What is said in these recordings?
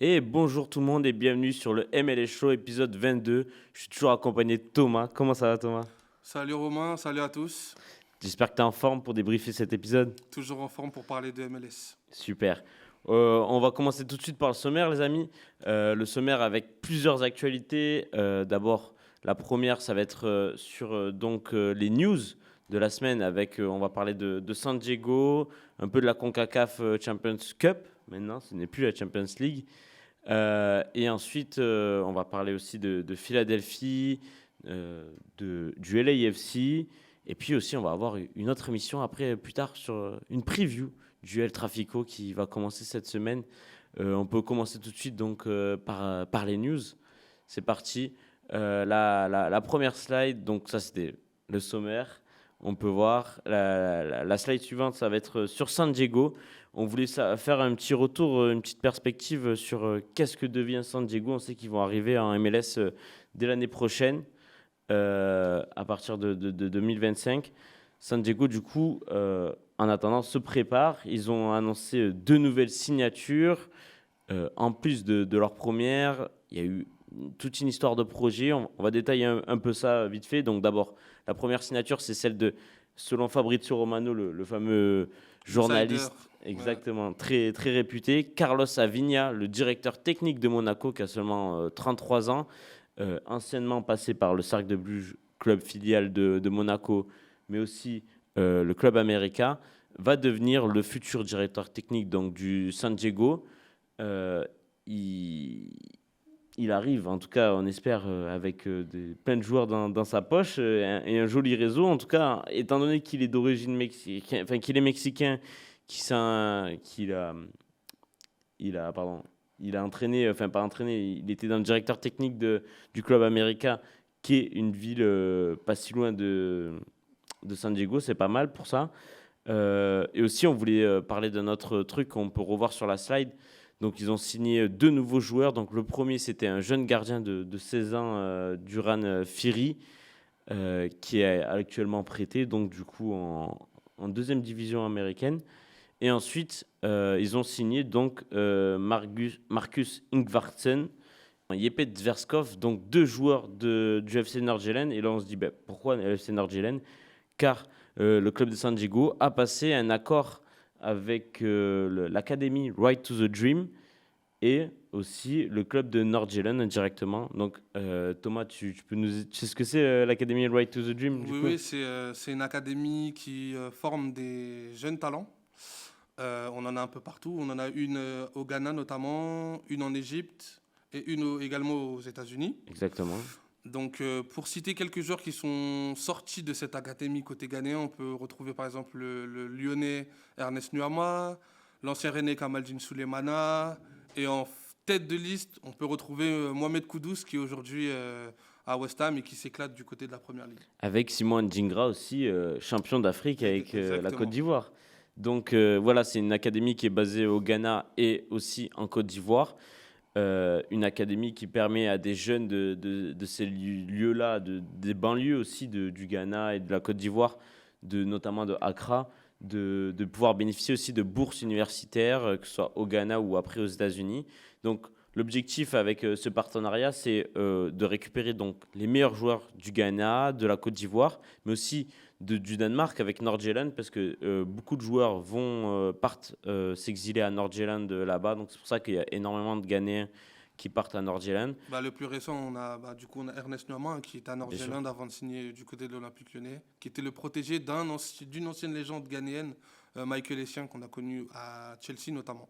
Et bonjour tout le monde et bienvenue sur le MLS Show épisode 22. Je suis toujours accompagné de Thomas. Comment ça va Thomas? Salut Romain, salut à tous. J'espère que tu es en forme pour débriefer cet épisode. Toujours en forme pour parler de MLS. Super. On va commencer tout de suite par le sommaire les amis. Le sommaire avec plusieurs actualités. D'abord, la première, ça va être sur les news de la semaine avec, on va parler de San Diego, un peu de la CONCACAF Champions Cup. Maintenant, ce n'est plus la Champions League. Et ensuite, on va parler aussi de Philadelphie, du LAFC. Et puis aussi, on va avoir une autre émission après, plus tard, sur une preview du El Trafico qui va commencer cette semaine. On peut commencer tout de suite par les news. C'est parti. La première slide, donc ça c'était le sommaire. On peut voir la slide suivante, ça va être sur San Diego. On voulait faire un petit retour, une petite perspective sur qu'est-ce que devient San Diego. On sait qu'ils vont arriver en MLS dès l'année prochaine, à partir de 2025. San Diego, du coup, en attendant, se prépare. Ils ont annoncé deux nouvelles signatures. En plus de leur première, il y a eu toute une histoire de projet. On va détailler un peu ça vite fait. Donc d'abord, la première signature, c'est celle de, selon Fabrizio Romano, le fameux Insider. journaliste, exactement, très, très réputé, Carlos Aviña, le directeur technique de Monaco, qui a seulement 33 ans, anciennement passé par le Cercle de Bruges, club filial de Monaco, mais aussi le club américain, va devenir le futur directeur technique donc, du San Diego. Euh, il, il arrive, en tout cas, on espère, avec plein de joueurs dans sa poche et un joli réseau. En tout cas, étant donné qu'il est d'origine mexicaine, enfin qu'il est mexicain, pardon, il a entraîné, enfin pas entraîné, il était dans le directeur technique du club américain, qui est une ville pas si loin de San Diego. C'est pas mal pour ça. Et aussi, on voulait parler d'un autre truc qu'on peut revoir sur la slide. Donc, ils ont signé deux nouveaux joueurs. Donc, le premier, c'était un jeune gardien de 16 ans, Duran Firi, qui est actuellement prêté, donc du coup en deuxième division américaine. Et ensuite, ils ont signé donc Marcus Ingvartsen, Jeppe Zverskov, donc deux joueurs du FC Nord-Jylland. Et là, on se dit, pourquoi le FC Nord-Jylland? Car le club de San Diego a passé un accord avec l'académie Right to the Dream et aussi le club de Nord-Jylland indirectement. Donc, Thomas, tu peux nous... Tu sais ce que c'est l'académie Right to the Dream, du Oui, coup? oui, c'est une académie qui forme des jeunes talents. On en a un peu partout. On en a une au Ghana notamment, une en Égypte et une également aux États-Unis. Exactement. Donc, pour citer quelques joueurs qui sont sortis de cette académie côté ghanéen, on peut retrouver par exemple le Lyonnais Ernest Nuama, l'ancien René Kamaldine Souleymana, et en tête de liste, on peut retrouver Mohamed Kudus qui est aujourd'hui à West Ham et qui s'éclate du côté de la Première Ligue. Avec Simon Ndingra aussi, champion d'Afrique avec la Côte Exactement. d'Ivoire. Donc voilà, c'est une académie qui est basée au Ghana et aussi en Côte d'Ivoire. Une académie qui permet à des jeunes de ces lieux-là, des banlieues aussi du Ghana et de la Côte d'Ivoire, notamment de Accra, de pouvoir bénéficier aussi de bourses universitaires, que ce soit au Ghana ou après aux États-Unis. Donc l'objectif avec ce partenariat, c'est de récupérer donc les meilleurs joueurs du Ghana, de la Côte d'Ivoire, mais aussi du Danemark avec Nord-Jylland, parce que beaucoup de joueurs partent s'exiler à Nord-Jylland là-bas. Donc c'est pour ça qu'il y a énormément de Ghanéens qui partent à Nord-Jylland. Le plus récent, on a Ernest Nuama qui était à Bien sûr. Nord-Jylland avant de signer du côté de l'Olympique Lyonnais, qui était le protégé d'une ancienne légende ghanéenne, Michael Essien, qu'on a connu à Chelsea notamment.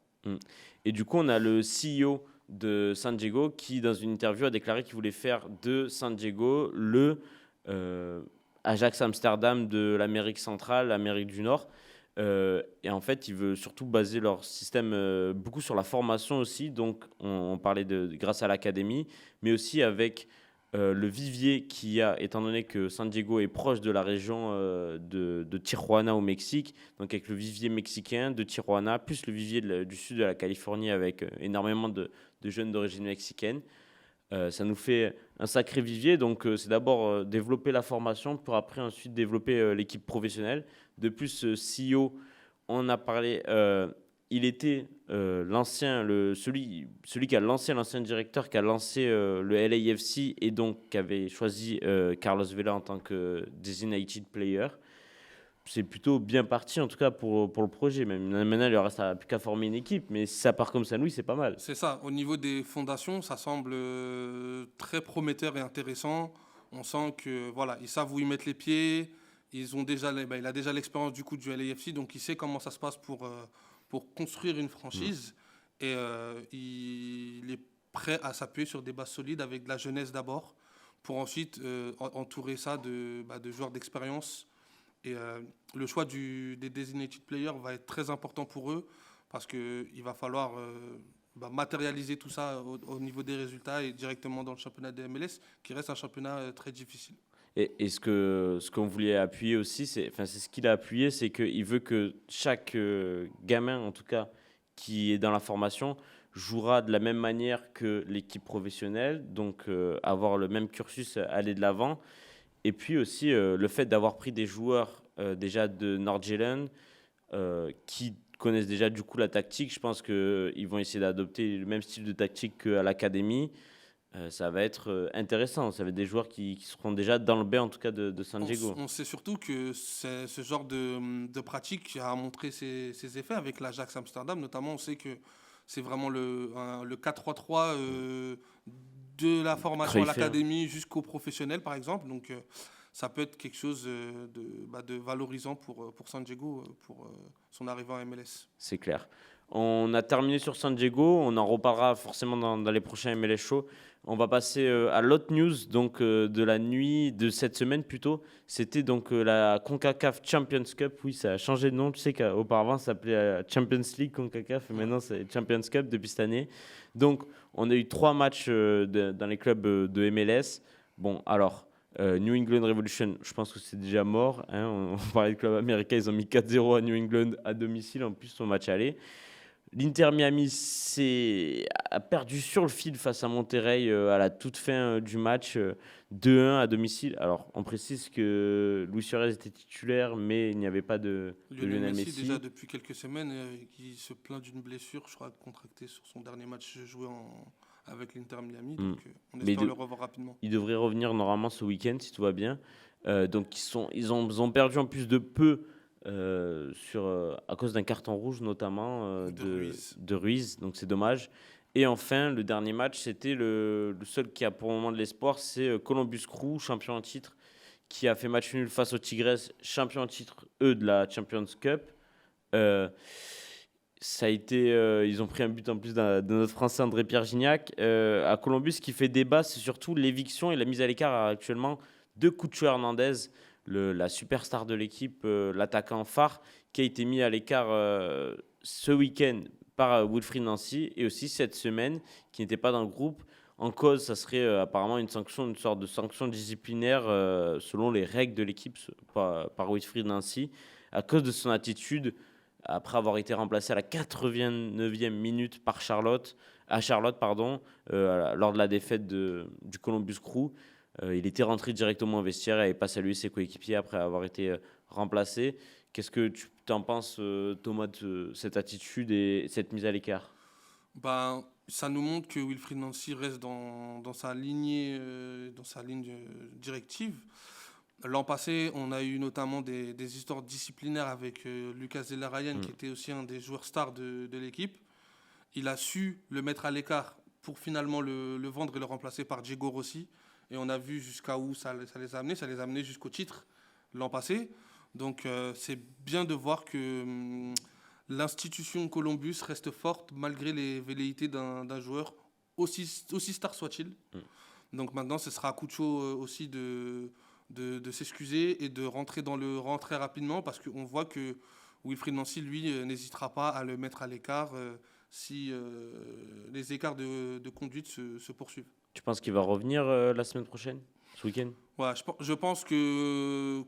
Et du coup, on a le CEO de San Diego qui, dans une interview, a déclaré qu'il voulait faire de San Diego le Ajax Amsterdam de l'Amérique centrale, l'Amérique du Nord. Et en fait, il veut surtout baser leur système beaucoup sur la formation aussi. Donc, on parlait grâce à l'académie, mais aussi avec le vivier qu'il y a, étant donné que San Diego est proche de la région de Tijuana au Mexique, donc avec le vivier mexicain de Tijuana, plus le vivier du sud de la Californie avec énormément de jeunes d'origine mexicaine. Ça nous fait un sacré vivier. Donc, c'est d'abord développer la formation pour après ensuite développer l'équipe professionnelle. De plus, CEO, on a parlé, il était celui qui a lancé, l'ancien directeur qui a lancé le LAFC et donc qui avait choisi Carlos Vela en tant que designated player. C'est plutôt bien parti, en tout cas pour le projet. Même maintenant, il ne reste plus qu'à former une équipe, mais si ça part comme Saint-Louis, c'est pas mal. C'est ça. Au niveau des fondations, ça semble très prometteur et intéressant. On sent que voilà, ils savent où ils mettent les pieds. Ils ont déjà, il a déjà l'expérience du coup du LAFC, donc il sait comment ça se passe pour construire une franchise. Et il est prêt à s'appuyer sur des bases solides avec de la jeunesse d'abord, pour ensuite entourer ça de joueurs d'expérience. Et le choix des designated players va être très important pour eux parce qu'il va falloir matérialiser tout ça au niveau des résultats et directement dans le championnat de MLS, qui reste un championnat très difficile. Et ce qu'on voulait appuyer aussi, c'est ce qu'il a appuyé, c'est qu'il veut que chaque gamin, en tout cas, qui est dans la formation, jouera de la même manière que l'équipe professionnelle, donc avoir le même cursus, aller de l'avant. Et puis aussi le fait d'avoir pris des joueurs déjà de Nord-Jylland qui connaissent déjà du coup la tactique. Je pense qu'ils vont essayer d'adopter le même style de tactique qu'à l'académie. Ça va être intéressant. Ça va être des joueurs qui seront déjà dans le bain, en tout cas, de San Diego. On sait surtout que ce genre de pratique a montré ses effets avec l'Ajax Amsterdam. Notamment, on sait que c'est vraiment le 4-3-3 de la formation à l'académie jusqu'au professionnel, par exemple. Donc, ça peut être quelque chose de valorisant pour San Diego, pour son arrivée en MLS. C'est clair. On a terminé sur San Diego. On en reparlera forcément dans les prochains MLS Show. On va passer à l'autre news donc, de la nuit de cette semaine plutôt. C'était donc la CONCACAF Champions Cup. Oui, ça a changé de nom. Tu sais qu'auparavant, ça s'appelait Champions League CONCACAF. Et maintenant, c'est Champions Cup depuis cette année. Donc, on a eu 3 matchs dans les clubs de MLS. Bon, alors, New England Revolution, je pense que c'est déjà mort. Hein. On parlait de club américain. Ils ont mis 4-0 à New England à domicile. En plus, son match aller. L'Inter Miami a perdu sur le fil face à Monterrey à la toute fin du match, 2-1 à domicile. Alors, on précise que Luis Suarez était titulaire, mais il n'y avait pas de Lionel Messi. Déjà depuis quelques semaines, qui se plaint d'une blessure, je crois, contractée sur son dernier match joué avec l'Inter Miami. Donc, on espère le revoir rapidement. Il devrait revenir normalement ce week-end, si tout va bien. Donc, ils ont perdu en plus de peu. À cause d'un carton rouge notamment de Ruiz, donc c'est dommage. Et enfin, le dernier match, c'était le seul qui a pour le moment de l'espoir, c'est Columbus Crew, champion en titre, qui a fait match nul face aux Tigres, champion en titre, eux, de la Champions Cup. Ça a été, ils ont pris un but en plus de notre Français André-Pierre Gignac. À Columbus, ce qui fait débat, c'est surtout l'éviction et la mise à l'écart actuellement de Cucho Hernandez, la superstar de l'équipe, l'attaquant phare, qui a été mis à l'écart ce week-end par Wilfried Nancy, et aussi cette semaine, qui n'était pas dans le groupe. En cause, ça serait apparemment une sorte de sanction disciplinaire selon les règles de l'équipe par Wilfried Nancy, à cause de son attitude, après avoir été remplacé à la 89e minute par Charlotte, lors de la défaite du Columbus Crew. Il était rentré directement au vestiaire et n'avait pas salué ses coéquipiers après avoir été remplacé. Qu'est-ce que tu en penses, Thomas, de cette attitude et cette mise à l'écart ? Ça nous montre que Wilfried Nancy reste dans sa ligne directive. L'an passé, on a eu notamment des histoires disciplinaires avec Lucas Della Ryan, qui était aussi un des joueurs stars de l'équipe. Il a su le mettre à l'écart pour finalement le vendre et le remplacer par Diego Rossi. Et on a vu jusqu'à où ça les a amenés. Ça les a amenés jusqu'au titre l'an passé. Donc c'est bien de voir que l'institution Columbus reste forte malgré les velléités d'un joueur aussi star soit-il. Donc maintenant, ce sera à Cucho aussi de s'excuser et de rentrer dans le rang très rapidement, parce qu'on voit que Wilfried Nancy, lui, n'hésitera pas à le mettre à l'écart si les écarts de conduite se poursuivent. Tu penses qu'il va revenir la semaine prochaine, ce week-end ? Ouais, je pense que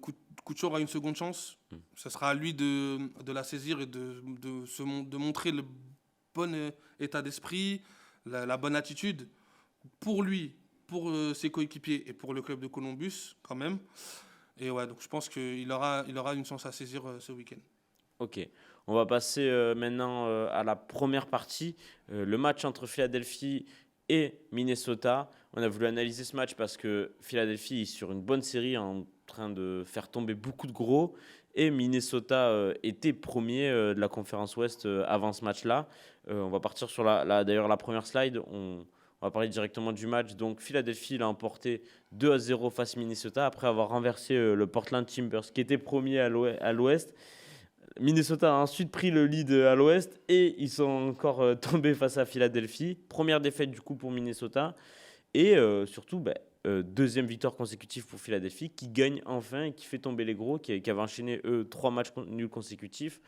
Cucho aura une seconde chance. Ce sera à lui de la saisir et de montrer le bon état d'esprit, la bonne attitude pour lui, pour ses coéquipiers et pour le club de Columbus quand même. Et ouais, donc je pense qu'il aura une chance à saisir ce week-end. Ok, on va passer maintenant à la première partie, le match entre Philadelphie et Minnesota. On a voulu analyser ce match parce que Philadelphie est sur une bonne série en train de faire tomber beaucoup de gros et Minnesota était premier de la conférence Ouest avant ce match-là. On va partir sur d'ailleurs la première slide. On va parler directement du match. Donc Philadelphie l'a emporté 2-0 face à Minnesota après avoir renversé le Portland Timbers qui était premier à l'Ouest. Minnesota a ensuite pris le lead à l'ouest et ils sont encore tombés face à Philadelphie. Première défaite du coup pour Minnesota et surtout deuxième victoire consécutive pour Philadelphie qui gagne enfin et qui fait tomber les gros qui avaient enchaîné eux 3 matchs nuls consécutifs.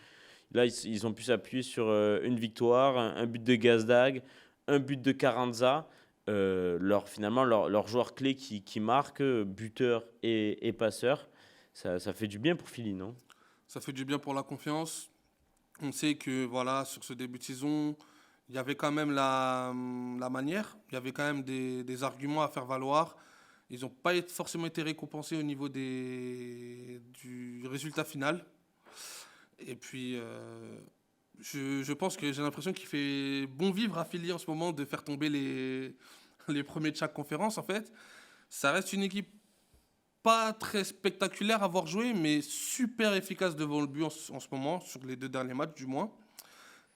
Là ils ont pu s'appuyer sur une victoire, un but de Gazdag, un but de Carranza. Finalement leur joueur clé qui marque, buteur et passeur. Ça fait du bien pour Philly, non? Ça fait du bien pour la confiance. On sait que voilà, sur ce début de saison, il y avait quand même la manière, il y avait quand même des arguments à faire valoir. Ils n'ont pas forcément été récompensés au niveau du résultat final. Et puis, je pense que j'ai l'impression qu'il fait bon vivre à Philly en ce moment de faire tomber les premiers de chaque conférence. En fait, ça reste une équipe pas très spectaculaire à voir jouer, mais super efficace devant le but en ce moment, sur les 2 derniers matchs du moins.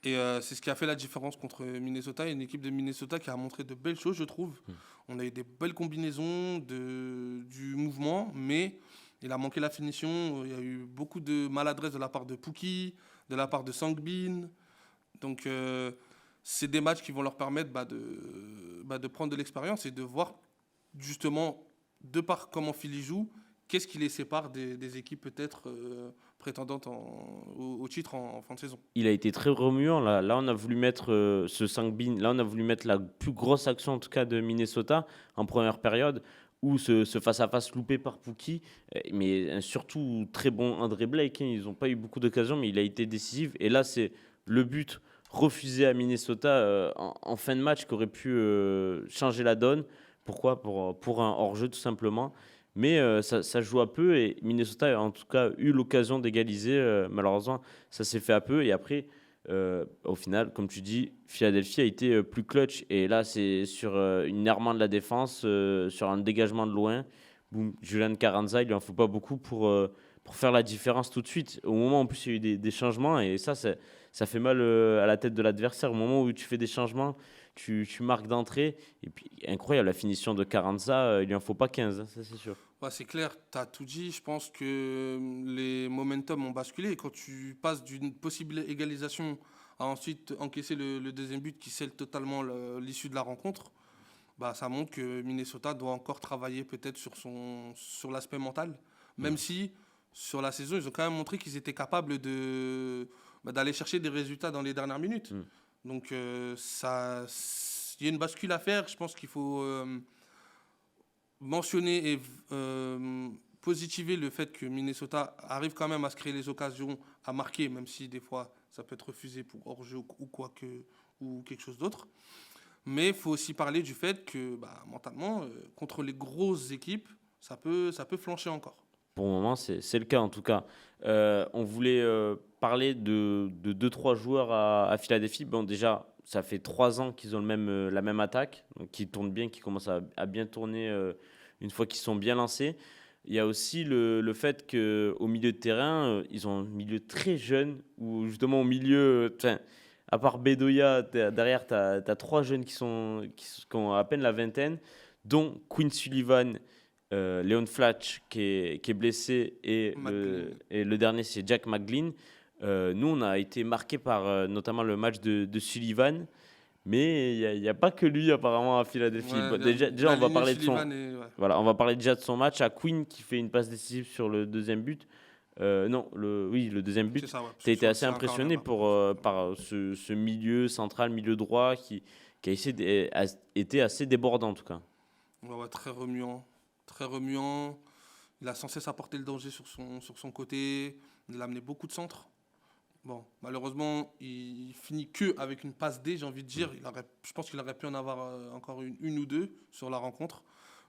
Et c'est ce qui a fait la différence contre Minnesota. Une équipe de Minnesota qui a montré de belles choses, je trouve. On a eu des belles combinaisons, du mouvement, mais il a manqué la finition. Il y a eu beaucoup de maladresse de la part de Pookie, de la part de Sangbin. Donc, c'est des matchs qui vont leur permettre de prendre de l'expérience et de voir justement, de par comment Philly joue, qu'est-ce qui les sépare des équipes peut-être prétendantes au titre en fin de saison. Il a été très remuant. Là, on a voulu mettre ce Sangbin. Là, on a voulu mettre la plus grosse action, en tout cas, de Minnesota en première période, où ce face-à-face loupé par Pookie. Mais surtout, très bon André Blake. Hein. Ils n'ont pas eu beaucoup d'occasions, mais il a été décisif. Et là, c'est le but refusé à Minnesota en fin de match qui aurait pu changer la donne. Pourquoi? Pour un hors-jeu, tout simplement. Mais ça joue à peu et Minnesota a en tout cas eu l'occasion d'égaliser. Malheureusement, ça s'est fait à peu. Et après, au final, comme tu dis, Philadelphie a été plus clutch. Et là, c'est sur une errement de la défense, sur un dégagement de loin. Boum, Julian Carranza, il lui en faut pas beaucoup pour faire la différence tout de suite. Au moment où en plus il y a eu des changements et ça fait mal à la tête de l'adversaire. Au moment où tu fais des changements, tu marques d'entrée. Et puis, incroyable, la finition de Carranza, il lui en faut pas 15, hein, ça c'est sûr. Ouais, c'est clair, tu as tout dit. Je pense que les momentum ont basculé. Et quand tu passes d'une possible égalisation à ensuite encaisser le deuxième but qui scelle totalement l'issue de la rencontre, bah, ça montre que Minnesota doit encore travailler peut-être sur l'aspect mental. Même si sur la saison, ils ont quand même montré qu'ils étaient capables d'aller chercher des résultats dans les dernières minutes. Mm. Donc il y a une bascule à faire. Je pense qu'il faut mentionner et positiver le fait que Minnesota arrive quand même à se créer les occasions, à marquer, même si des fois ça peut être refusé pour hors-jeu ou quelque chose d'autre. Mais il faut aussi parler du fait que mentalement, contre les grosses équipes, ça peut flancher encore. Pour le moment, c'est le cas en tout cas. On voulait parler de 2-3 joueurs à Philadelphie. Bon, déjà, ça fait 3 ans qu'ils ont la même attaque, donc qui tourne bien, qui commence à bien tourner une fois qu'ils sont bien lancés. Il y a aussi le fait qu'au milieu de terrain, ils ont un milieu très jeune, où justement au milieu, à part Bedoya, derrière, tu as 3 jeunes qui ont à peine la vingtaine, dont Quinn Sullivan, Leon Flatch qui est blessé et le dernier c'est Jack McGlynn. Nous on a été marqué par notamment le match de Sullivan, mais il n'y a pas que lui apparemment à Philadelphie. Ouais, Bon, déjà on va parler de Sullivan ouais. voilà, on va parler déjà de son match à Quinn qui fait une passe décisive sur le deuxième but. Non, le deuxième but. C'est ça, ouais. Tu as été assez C'est un impressionné corner, par ce milieu central, milieu droit a été assez débordant en tout cas. Ouais, très remuant. Très remuant. Il a sans cesse apporté le danger sur son côté. Il a amené beaucoup de centres. Bon, malheureusement, il finit que avec une passe D, j'ai envie de dire. Je pense qu'il aurait pu en avoir encore une ou deux sur la rencontre.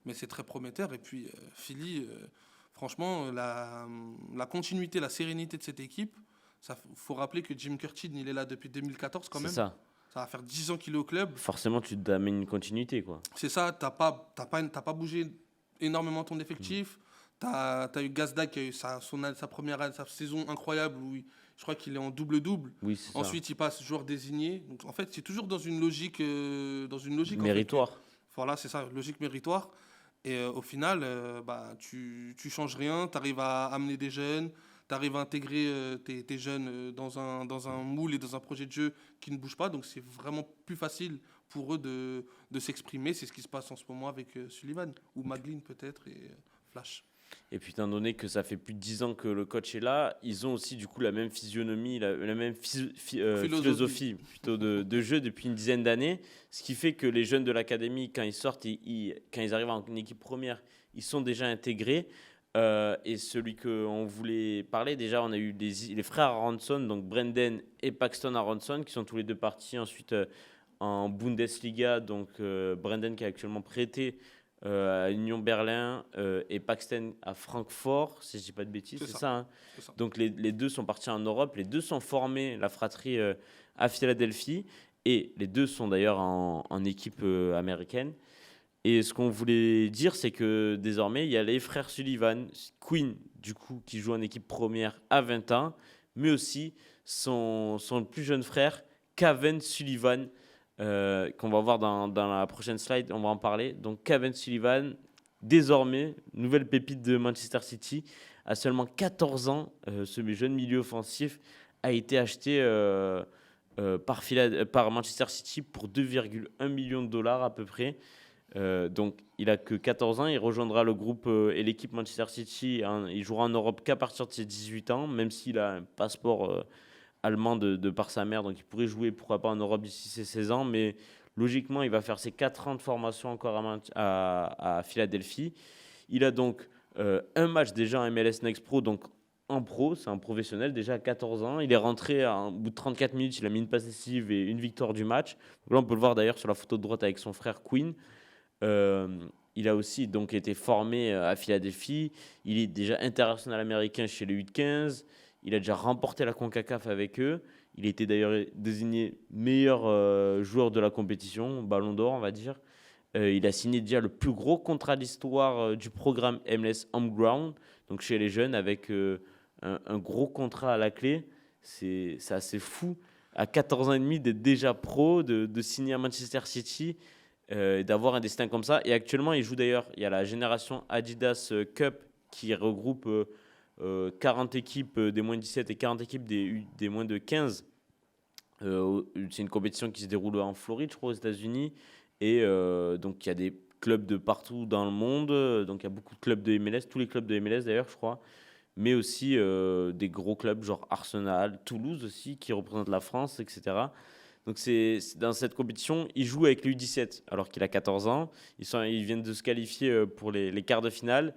Mais c'est très prometteur. Et puis, Philly, franchement, la continuité, la sérénité de cette équipe, faut rappeler que Jim Curtin, il est là depuis 2014 quand C'est même. ça. Ça va faire 10 ans qu'il est au club. Forcément, tu t'amènes une continuité, quoi. C'est ça, t'as pas bougé énormément ton effectif. T'as eu Gazdag qui a eu sa saison incroyable où je crois qu'il est en double-double. Oui, c'est ça. Ensuite, il passe joueur désigné. Donc, en fait, c'est toujours dans une logique, en fait, Méritoire. voilà, c'est ça, logique méritoire. Et au final, tu changes rien, tu arrives à amener des jeunes, tu arrives à intégrer tes jeunes dans un moule et dans un projet de jeu qui ne bouge pas. Donc c'est vraiment plus facile pour eux de s'exprimer. C'est ce qui se passe en ce moment avec Sullivan, ou Maglin peut-être, et Flash. Et puis, étant donné que ça fait plus de 10 ans que le coach est là, ils ont aussi du coup la même physionomie, la même philosophie plutôt de jeu depuis une dizaine d'années. Ce qui fait que les jeunes de l'académie, quand ils sortent, quand ils arrivent en équipe première, ils sont déjà intégrés. Et celui qu'on voulait parler, déjà, on a eu les frères Aronson, donc Brendan et Paxton Aronson, qui sont tous les deux partis ensuite en Bundesliga. Donc, Brendan qui est actuellement prêté à Union Berlin et Paxton à Francfort, si je ne dis pas de bêtises, c'est ça, hein. C'est ça. Donc les deux sont partis en Europe, les deux sont formés, la fratrie, à Philadelphie, et les deux sont d'ailleurs en équipe américaine. Et ce qu'on voulait dire, c'est que désormais, il y a les frères Sullivan, Quinn, du coup, qui joue en équipe première à 20 ans, mais aussi son plus jeune frère, Caven Sullivan, qu'on va voir dans la prochaine slide, on va en parler. Donc Caven Sullivan, désormais, nouvelle pépite de Manchester City, à seulement 14 ans, ce jeune milieu offensif a été acheté par Manchester City pour 2,1 millions de dollars à peu près. Donc il a que 14 ans, il rejoindra le groupe et l'équipe Manchester City, il jouera en Europe qu'à partir de ses 18 ans, même s'il a un passeport allemand de par sa mère, donc il pourrait jouer pourquoi pas en Europe d'ici ses 16 ans, mais logiquement il va faire ses 4 ans de formation encore à Philadelphie. Il a donc un match déjà en MLS Next Pro, donc en pro, c'est un professionnel déjà à 14 ans. Il est rentré au bout de 34 minutes, il a mis une passe décisive et une victoire du match. Donc là on peut le voir d'ailleurs sur la photo de droite avec son frère Quinn. Il a aussi donc été formé à Philadelphie. Il est déjà international américain chez les U15. Il a déjà remporté la CONCACAF avec eux. Il était d'ailleurs désigné meilleur joueur de la compétition, Ballon d'Or, on va dire. Il a signé déjà le plus gros contrat de l'histoire du programme MLS Homeground, donc chez les jeunes, avec un gros contrat à la clé. C'est assez fou. À 14 ans et demi, d'être déjà pro, de signer à Manchester City, d'avoir un destin comme ça. Et actuellement, il joue d'ailleurs, il y a la génération Adidas Cup qui regroupe 40 équipes des moins de 17 et 40 équipes des moins de 15. C'est une compétition qui se déroule en Floride, je crois, aux États-Unis. Et donc, il y a des clubs de partout dans le monde. Donc, il y a beaucoup de clubs de MLS, tous les clubs de MLS d'ailleurs, je crois. Mais aussi des gros clubs genre Arsenal, Toulouse aussi, qui représentent la France, etc. Donc, dans cette compétition, il joue avec les U17 alors qu'il a 14 ans. Ils viennent de se qualifier pour les quarts de finale.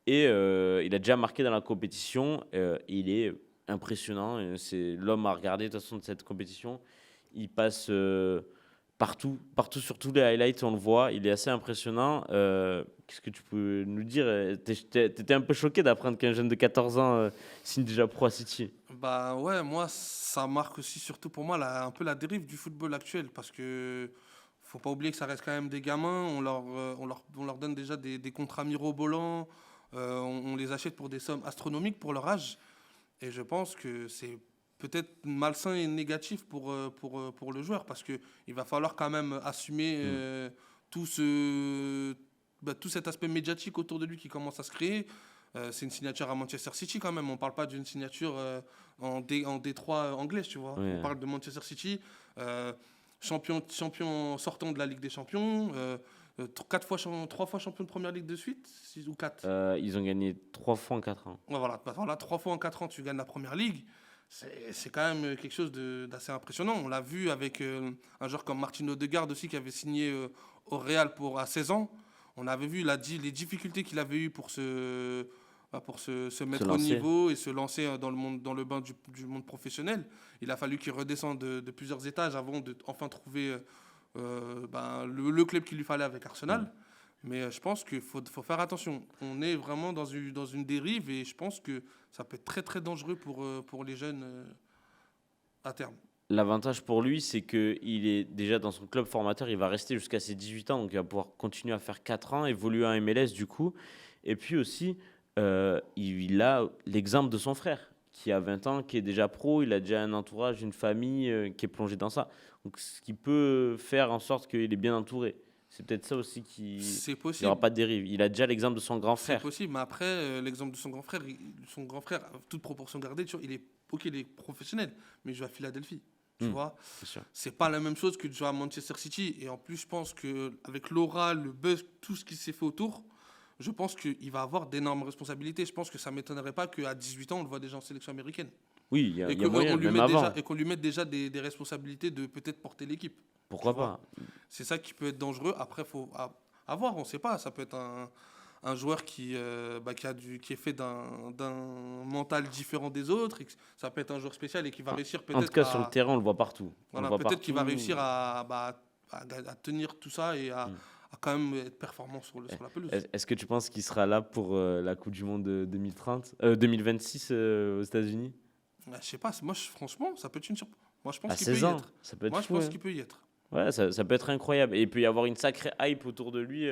Et il a déjà marqué dans la compétition. Il est impressionnant. C'est l'homme à regarder de toute façon de cette compétition. Il passe partout sur tous les highlights, on le voit. Il est assez impressionnant. Qu'est-ce que tu peux nous dire? T'étais un peu choqué d'apprendre qu'un jeune de 14 ans signe déjà pro à City. Bah ouais, moi, ça marque aussi, surtout pour moi, un peu la dérive du football actuel. Parce que faut pas oublier que ça reste quand même des gamins. On leur donne déjà des contrats mirobolants. On les achète pour des sommes astronomiques pour leur âge. Et je pense que c'est peut-être malsain et négatif pour le joueur. Parce qu'il va falloir quand même assumer tout tout cet aspect médiatique autour de lui qui commence à se créer. C'est une signature à Manchester City quand même. On ne parle pas d'une signature en Détroit anglaise, tu vois. Ouais. On parle de Manchester City, champion sortant de la Ligue des Champions, 3 fois champion de Première Ligue de suite, 6 ou 4. Ils ont gagné 3 fois en 4 ans. Ouais, voilà, 3 fois en 4 ans, tu gagnes la Première Ligue. C'est quand même quelque chose d'assez impressionnant. On l'a vu avec un joueur comme Martin Odegaard aussi qui avait signé au Real à 16 ans. On avait vu les difficultés qu'il avait eues pour se mettre au niveau et se lancer dans le bain du monde professionnel. Il a fallu qu'il redescende de plusieurs étages avant de enfin trouver le club qu'il lui fallait avec Arsenal. Mais je pense qu'il faut faire attention. On est vraiment dans une dérive et je pense que ça peut être très très dangereux pour les jeunes à terme. L'avantage pour lui, c'est qu'il est déjà dans son club formateur, il va rester jusqu'à ses 18 ans, donc il va pouvoir continuer à faire 4 ans, évoluer en MLS du coup. Et puis aussi, il a l'exemple de son frère, qui a 20 ans, qui est déjà pro, il a déjà un entourage, une famille qui est plongée dans ça. Donc ce qui peut faire en sorte qu'il est bien entouré. C'est peut-être ça aussi qui... C'est Il n'y aura possible. pas de dérive. Il a déjà l'exemple de son grand C'est frère. possible, mais après, l'exemple de son grand frère, toute proportion gardée, tu vois, il est professionnel, mais il joue à Philadelphie. Tu vois, C'est sûr. c'est pas la même chose que de jouer à Manchester City. Et en plus, je pense qu'avec l'aura, le buzz, tout ce qui s'est fait autour, je pense qu'il va avoir d'énormes responsabilités. Je pense que ça m'étonnerait pas qu'à 18 ans, on le voit déjà en sélection américaine. Oui, Et il y a moyen, qu'on lui même mette avant. qu'on lui mette déjà des responsabilités de peut-être porter l'équipe. Tu Pourquoi vois, pas? c'est ça qui peut être dangereux. Après, faut à voir, on ne sait pas. Ça peut être un joueur qui est fait d'un mental différent des autres. Ça peut être un joueur spécial et qui va réussir En tout peut-être cas, sur le terrain, on le voit partout. On le voilà, voit peut-être qu'il va partout. réussir à tenir tout ça et à quand même être performant sur la pelouse. Est-ce que tu penses qu'il sera là pour la Coupe du Monde de 2026 aux États-Unis? Je sais pas, franchement, ça peut être une surprise. Moi, je pense À qu'il peut 16 y ans, être. ça peut être Moi, je fou. pense Hein. qu'il peut y être. Ouais, ça peut être incroyable. Et il peut y avoir une sacrée hype autour de lui.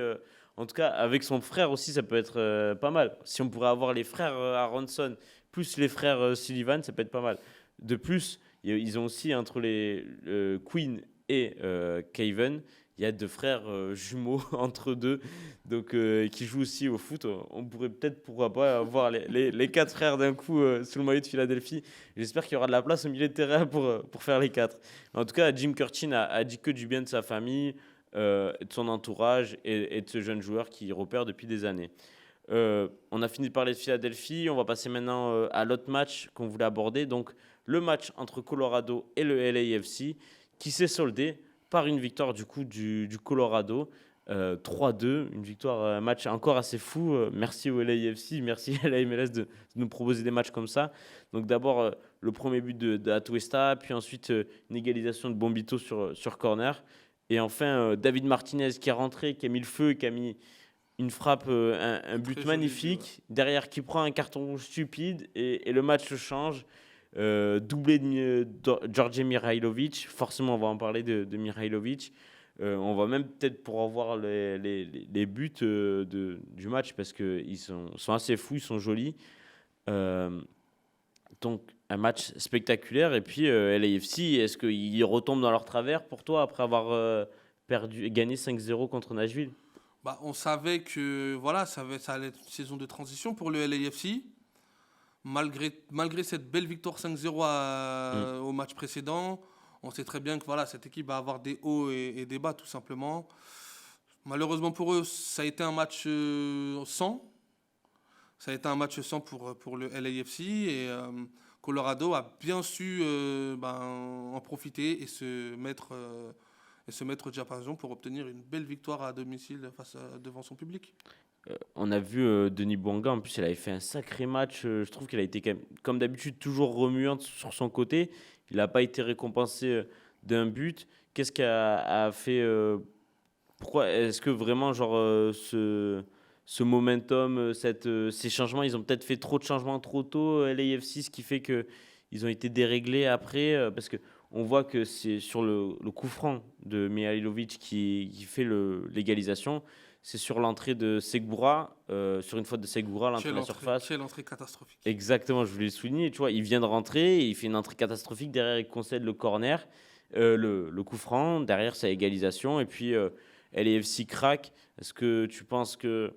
En tout cas, avec son frère aussi, ça peut être pas mal. Si on pourrait avoir les frères Aronson plus les frères Sullivan, ça peut être pas mal. De plus, ils ont aussi entre les Queen et Caven, il y a deux frères jumeaux entre deux, donc qui jouent aussi au foot. On pourrait peut-être, pourquoi pas, avoir les quatre frères d'un coup sous le maillot de Philadelphie. J'espère qu'il y aura de la place au milieu de terrain pour faire les quatre. En tout cas, Jim Curtin a dit que du bien de sa famille, de son entourage et de ce jeune joueur qui repère depuis des années. On a fini de parler de Philadelphie. On va passer maintenant à l'autre match qu'on voulait aborder. Donc, le match entre Colorado et le LAFC qui s'est soldé par une victoire du coup du Colorado. 3-2, une victoire, un match encore assez fou. Merci au LAFC, merci à la MLS de nous proposer des matchs comme ça. Donc d'abord le premier but de Atuesta, puis ensuite une égalisation de Bombito sur corner. Et enfin David Martinez qui est rentré, qui a mis le feu, qui a mis une frappe, un but Très joli magnifique. but, ouais. Derrière qui prend un carton rouge stupide et le match se change. Doublé de Djordje Mihailovic. Forcément, on va en parler de Mihailovic. On va même peut-être pouvoir voir les buts du match parce qu'ils sont assez fous, ils sont jolis. Donc, un match spectaculaire. Et puis, LAFC, est-ce qu'ils retombent dans leur travers pour toi après avoir gagné 5-0 contre Nashville? Bah, on savait que voilà, ça allait être une saison de transition pour le LAFC. Malgré cette belle victoire 5-0 au match précédent, on sait très bien que voilà, cette équipe va avoir des hauts et des bas, tout simplement. Malheureusement pour eux, ça a été un match sans. Ça a été un match sans pour le LAFC. Et Colorado a bien su en profiter et se mettre au diapason pour obtenir une belle victoire à domicile devant son public. On a vu Denis Bouanga, en plus, il avait fait un sacré match. Je trouve qu'il a été, quand même, comme d'habitude, toujours remuant sur son côté. Il n'a pas été récompensé d'un but. Qu'est-ce qui a fait pourquoi est-ce que vraiment, genre, ce momentum, ces changements, ils ont peut-être fait trop de changements trop tôt, LAFC, ce qui fait qu'ils ont été déréglés après parce que on voit que c'est sur le coup franc de Mihailovic qui fait l'égalisation. C'est sur l'entrée de Segura, sur une faute de Segura, l'entrée de la surface. Quelle entrée catastrophique. Exactement, je voulais le souligner. Tu vois, il vient de rentrer, il fait une entrée catastrophique. Derrière, il concède le corner, le coup franc. Derrière, c'est égalisation. Et puis, LAFC craque. Est-ce que tu penses que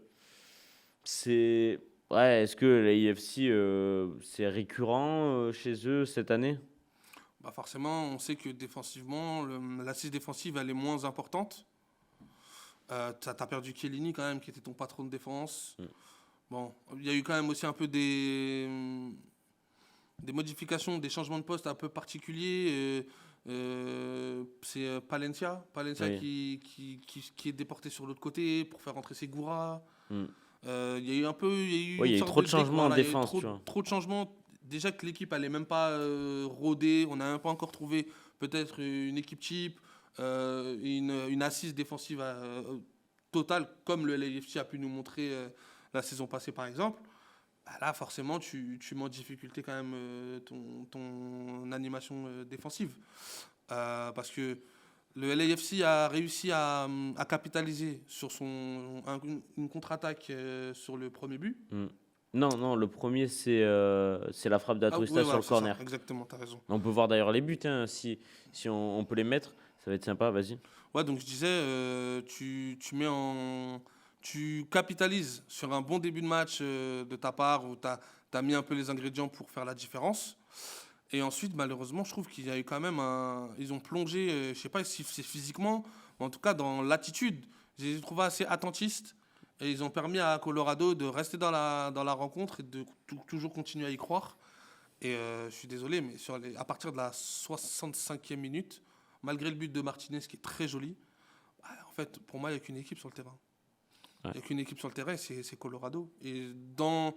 c'est. Ouais, est-ce que l'AFC, c'est récurrent chez eux cette année? Bah forcément, on sait que défensivement, l'assise défensive, elle est moins importante. T'as perdu Chiellini quand même, qui était ton patron de défense. Bon, il y a eu quand même aussi un peu des modifications, des changements de poste un peu particuliers. C'est Palencia Oui. qui est déporté sur l'autre côté pour faire rentrer Segura. Mm. Il y a eu un peu, il y a eu Ouais, il y une a eu sorte trop de changements en voilà, il y a eu défense, tu vois. trop de changements. Déjà que l'équipe allait même pas rodée, on n'a même pas encore trouvé peut-être une équipe type, une assise défensive totale comme le LAFC a pu nous montrer la saison passée par exemple. bah là, forcément, tu mets en difficulté quand même ton animation défensive. Parce que le LAFC a réussi à capitaliser sur une contre-attaque sur le premier but. Mm. Non, non, le premier, c'est la frappe Ah oui, d'Atuesta sur voilà, le c'est ça, corner. exactement, t'as raison. On peut voir d'ailleurs les buts, hein, si on peut les mettre, ça va être sympa, vas-y. Ouais, donc je disais, tu capitalises sur un bon début de match de ta part où tu as mis un peu les ingrédients pour faire la différence. Et ensuite, malheureusement, je trouve qu'il y a eu quand même ils ont plongé, je sais pas si c'est physiquement, mais en tout cas dans l'attitude. Je les ai trouvés assez attentistes et ils ont permis à Colorado de rester dans la rencontre et de toujours continuer à y croire. Et je suis désolé, mais à partir de la 65e minute, malgré le but de Martinez qui est très joli, bah, en fait, pour moi, il n'y a qu'une équipe sur le terrain. Ouais. Il n'y a qu'une équipe sur le terrain, c'est Colorado. Et dans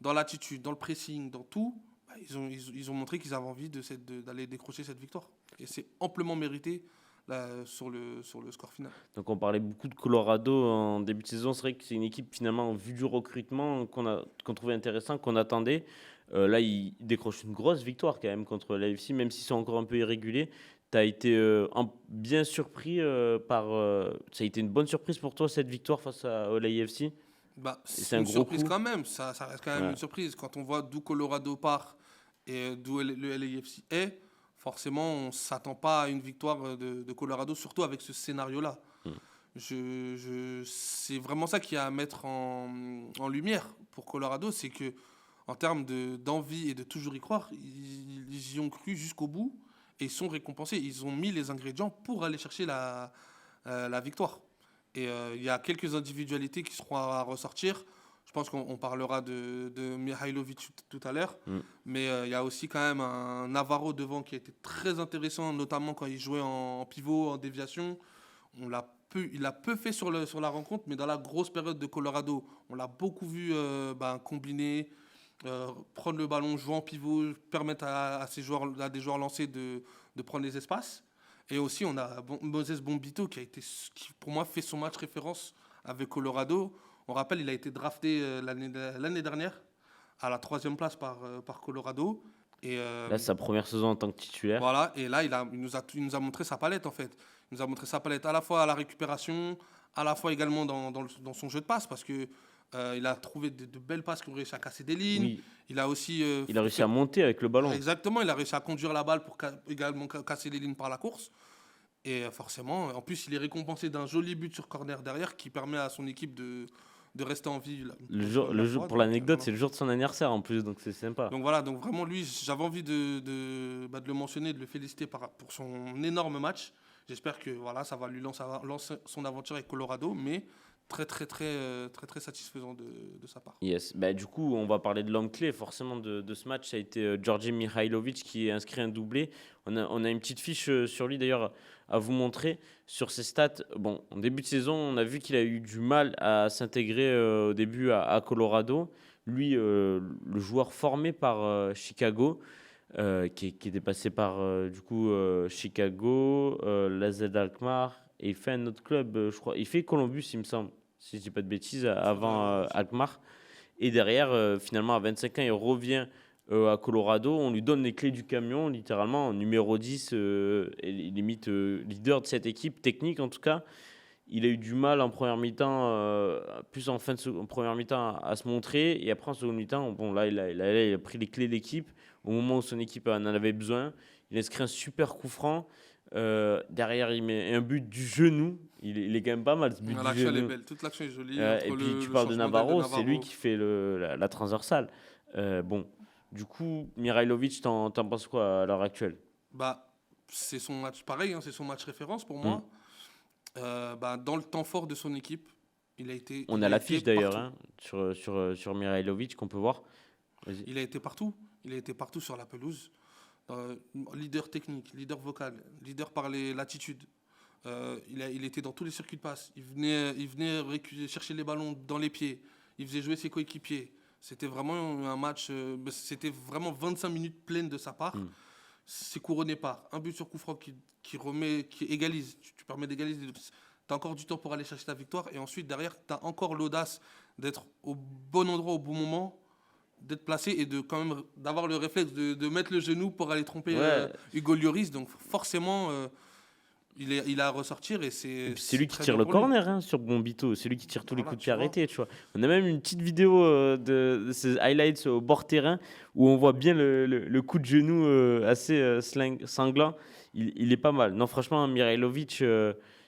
l'attitude, dans le pressing, dans tout, bah, ils ont montré qu'ils avaient envie d'aller décrocher cette victoire. Et c'est amplement mérité là, sur le score final. Donc on parlait beaucoup de Colorado en début de saison. C'est vrai que c'est une équipe finalement, vu du recrutement, qu'on trouvait intéressant, qu'on attendait. Là, ils décrochent une grosse victoire quand même contre l'AFC, même s'ils sont encore un peu irréguliers. Tu as été bien surpris ça a été une bonne surprise pour toi cette victoire face au LAFC. Bah, C'est c'est un une gros surprise coup. quand même, ça reste quand même Ouais. une surprise. Quand on voit d'où Colorado part et d'où le LAFC est, forcément, on ne s'attend pas à une victoire de Colorado, surtout avec ce scénario-là. Mm. C'est vraiment ça qui a à mettre en lumière pour Colorado, c'est que en termes d'envie et de toujours y croire, ils y ont cru jusqu'au bout et ils sont récompensés. Ils ont mis les ingrédients pour aller chercher la victoire. Et il y a quelques individualités qui seront à ressortir. Je pense qu'on parlera de Mihailovic tout à l'heure. Mm. Mais il y a aussi quand même un Navarro devant qui a été très intéressant, notamment quand il jouait en pivot, en déviation. Il a peu fait sur la rencontre, mais dans la grosse période de Colorado, on l'a beaucoup vu combiner, prendre le ballon, jouer en pivot, permettre à des joueurs lancés de prendre les espaces. Et aussi, on a Moses Bombito qui, pour moi, fait son match référence avec Colorado. On rappelle, il a été drafté l'année dernière à la 3e place par Colorado. Et Là, c'est sa première saison en tant que titulaire. voilà, et là, il nous a montré sa palette, en fait. Il nous a montré sa palette à la fois à la récupération, à la fois également dans son jeu de passe, parce que il a trouvé de belles passes qui ont réussi à casser des lignes. Oui, Il a aussi il a réussi à monter avec le ballon. exactement, il a réussi à conduire la balle pour également casser les lignes par la course. Et forcément, en plus, il est récompensé d'un joli but sur corner derrière qui permet à son équipe de rester en vie. Pour l'anecdote, c'est le jour de son anniversaire en plus, donc c'est sympa. Donc voilà, donc vraiment lui, j'avais envie de le mentionner, de le féliciter pour son énorme match. J'espère que voilà, ça va lui lancer son aventure avec Colorado, mais très satisfaisant de sa part. Yes. Bah, du coup, on va parler de l'homme clé forcément de ce match. Ça a été Georgi Mihailovic qui a inscrit un doublé. On a une petite fiche sur lui d'ailleurs à vous montrer. Sur ses stats, bon, en début de saison, on a vu qu'il a eu du mal à s'intégrer au début à Colorado. Lui, le joueur formé par Chicago, qui était passé par du coup Chicago, l'AZ Alkmaar, et il fait un autre club, je crois. Il fait Columbus, il me semble, si je dis pas de bêtises, avant Alkmaar. Et derrière, finalement, à 25 ans, il revient à Colorado. On lui donne les clés du camion, littéralement, numéro 10, et limite leader de cette équipe, technique en tout cas. Il a eu du mal en première mi-temps, plus en en première mi-temps à se montrer. Et après, en seconde mi-temps, bon, là, il a pris les clés de l'équipe au moment où son équipe en avait besoin. Il inscrit un super coup franc. Derrière, il met un but du genou. Il est quand même pas mal, ce but du L'action elle est genou. belle, toute l'action est jolie. Et Entre puis, tu le parles de changement d'aile Navarro, c'est lui qui fait la transversale. Bon, du coup, Mihailovic, t'en penses quoi à l'heure actuelle? Bah, c'est son match pareil, hein, c'est son match référence pour moi. Dans le temps fort de son équipe, On il a a l'affiche été d'ailleurs partout. sur Mihailovic qu'on peut voir. Vas-y. Il a été partout. Il a été partout sur la pelouse. Leader technique, leader vocal, leader par l'attitude. Il était dans tous les circuits de passe. Il venait chercher les ballons dans les pieds. Il faisait jouer ses coéquipiers. C'était vraiment un match. C'était vraiment 25 minutes pleines de sa part. Mm. C'est couronné par un but sur coup franc qui égalise. Tu permets d'égaliser. Tu as encore du temps pour aller chercher ta victoire. Et ensuite, derrière, tu as encore l'audace d'être au bon endroit au bon moment d'être placé et de quand même d'avoir le réflexe de mettre le genou pour aller tromper Ouais. Hugo Lloris. Donc forcément, il a à ressortir et Et puis c'est c'est lui qui très tire bien le pour lui. corner hein, sur Bombito. C'est lui qui tire tous les Voilà, coups de tu pied vois. arrêtés, tu vois. On a même une petite vidéo de ces highlights au bord terrain où on voit bien le coup de genou assez cinglant. Il est pas mal. Non, franchement, Mihailovic,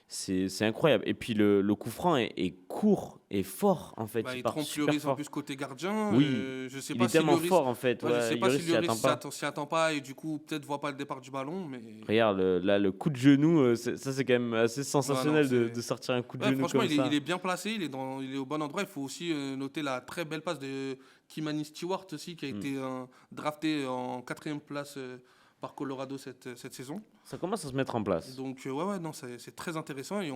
c'est incroyable. Et puis le coup franc est court et fort, en fait. Bah, Il il part trompe super Lloris en fort. plus côté gardien. Oui, Je sais il pas est si tellement Lloris, fort, en fait. ouais, je sais Ouais, pas Lloris si s'y Lloris attend pas. s'y attend pas et du coup peut-être voit pas le départ du ballon, mais Regarde, là, le coup de genou, ça, c'est quand même assez ouais, non, sensationnel c'est. de sortir un coup de Ouais, genou franchement, comme il ça. est bien placé, il est au bon endroit. Il faut aussi noter la très belle passe de Kimani Stewart aussi, qui a Mm. été drafté en quatrième place par Colorado cette saison. Ça commence à se mettre en place. Donc, ouais, non, c'est très intéressant. Et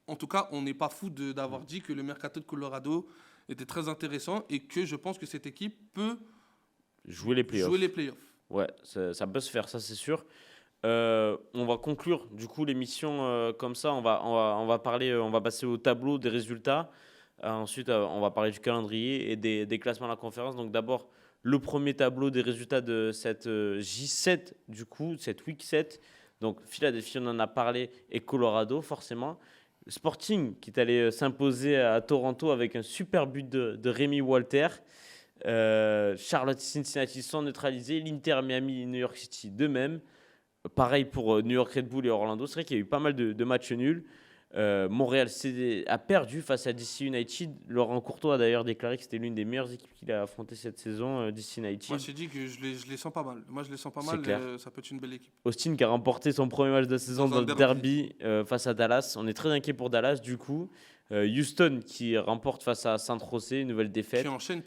en tout cas, on n'est pas fou d'avoir dit que le mercato de Colorado était très intéressant et que je pense que cette équipe peut Jouer les jouer les playoffs. playoffs. Ouais, ça peut se faire, ça c'est sûr. On va conclure du coup l'émission comme ça. On va parler, on va passer au tableau des résultats. Ensuite, on va parler du calendrier et des classements de la conférence. Donc d'abord, le premier tableau des résultats de cette J7, du coup, cette Week 7. Donc Philadelphie, on en a parlé, et Colorado, forcément. Sporting, qui est allé s'imposer à Toronto avec un super but de Rémi Walter. Charlotte, Cincinnati sont neutralisés. L'Inter, Miami, New York City, de même. Pareil pour New York Red Bull et Orlando. C'est vrai qu'il y a eu pas mal de matchs nuls. Montréal a perdu face à DC United. Laurent Courtois a d'ailleurs déclaré que c'était l'une des meilleures équipes qu'il a affrontées cette saison, DC Moi, United. je t'ai dit que je les sens pas mal. Moi, je les sens pas C'est mal. clair. Ça peut être une belle équipe. Austin qui a remporté son premier match de la saison Dans dans un le derby. derby face à Dallas. On est très inquiet pour Dallas du coup. Houston qui remporte face à San Jose, une nouvelle Qui défaite. enchaîne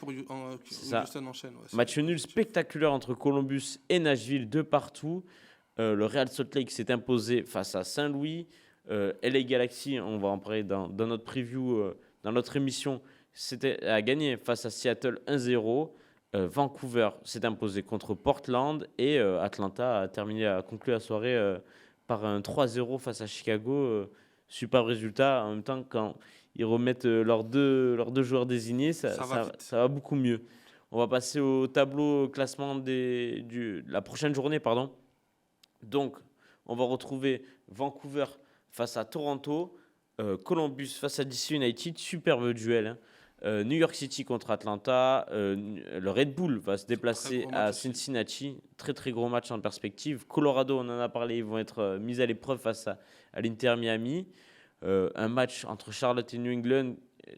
C'est ça. Houston enchaîne. Ouais, Match c'est nul positif. spectaculaire entre Columbus et Nashville de partout. Le Real Salt Lake s'est imposé face à Saint-Louis. LA Galaxy, on va en parler dans notre preview, dans notre émission, a gagné face à Seattle 1-0. Vancouver s'est imposé contre Portland et Atlanta a conclu la soirée par un 3-0 face à Chicago. Super résultat. En même temps, quand ils remettent leurs deux joueurs désignés, Ça va vite. ça va beaucoup mieux. On va passer au tableau classement la prochaine journée, pardon. Donc, on va retrouver Vancouver face à Toronto, Columbus face à DC United, superbe duel, hein. New York City contre Atlanta, le Red Bull va se déplacer gros match à aussi. Cincinnati, très très gros match en perspective. Colorado, on en a parlé, ils vont être mis à l'épreuve face à l'Inter Miami. Un match entre Charlotte et New England.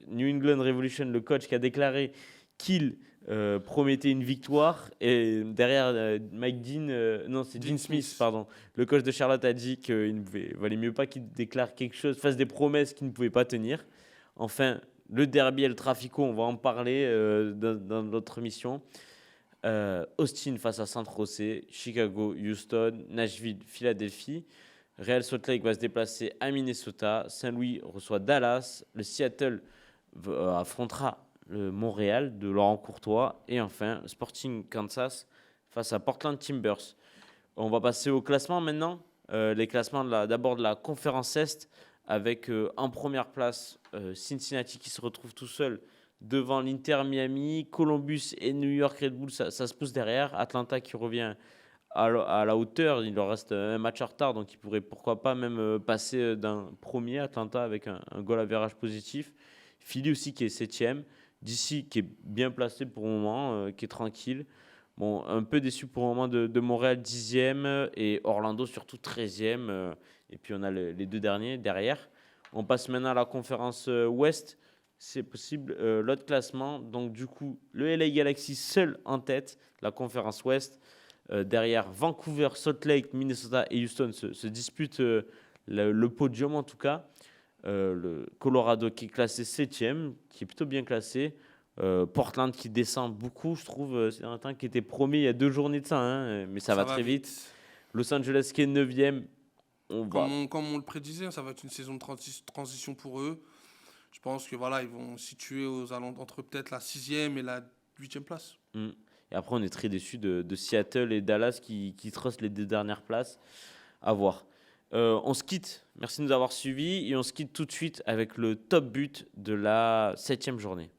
New England Revolution, le coach qui a déclaré qu'il promettait une victoire. Et derrière, Mike Dean, non, c'est Dean Smith, pardon. Le coach de Charlotte a dit qu'il valait mieux pas qu'il déclare quelque chose, fasse des promesses qu'il ne pouvait pas tenir. Enfin, le derby et le trafico, on va en parler dans notre émission. Austin face à San Jose, Chicago, Houston, Nashville, Philadelphie. Real Salt Lake va se déplacer à Minnesota. Saint-Louis reçoit Dallas. Le Seattle affrontera le Montréal de Laurent Courtois. Et enfin, Sporting Kansas face à Portland Timbers. On va passer au classement maintenant. Les classements d'abord de la conférence Est avec en première place Cincinnati qui se retrouve tout seul devant l'Inter Miami, Columbus et New York Red Bull, ça se pousse derrière. Atlanta qui revient à la hauteur, il leur reste un match en retard, donc ils pourraient pourquoi pas même passer d'un premier, Atlanta avec un goal average positif. Philly aussi qui est 7e, DC qui est bien placé pour le moment, qui est tranquille. Bon, un peu déçu pour le moment de Montréal 10e et Orlando surtout 13e. Et puis on a les deux derniers derrière. On passe maintenant à la conférence Ouest. C'est possible. L'autre classement, donc du coup, le LA Galaxy seul en tête, la conférence Ouest. Derrière, Vancouver, Salt Lake, Minnesota et Houston se disputent le podium en tout cas. Le Colorado qui est classé 7e, qui est plutôt bien classé. Portland qui descend beaucoup, je trouve, c'est un temps qui était promis il y a 2 journées de ça, hein, mais ça va très vite. Los Angeles qui est 9e. Comme on le prédisait, ça va être une saison de transition pour eux. Je pense que voilà, ils vont situer entre peut-être la 6e et la 8e place. Et après, on est très déçus de Seattle et Dallas qui trustent les 2 dernières places. À voir. On se quitte. Merci de nous avoir suivis et on se quitte tout de suite avec le top but de la 7e journée.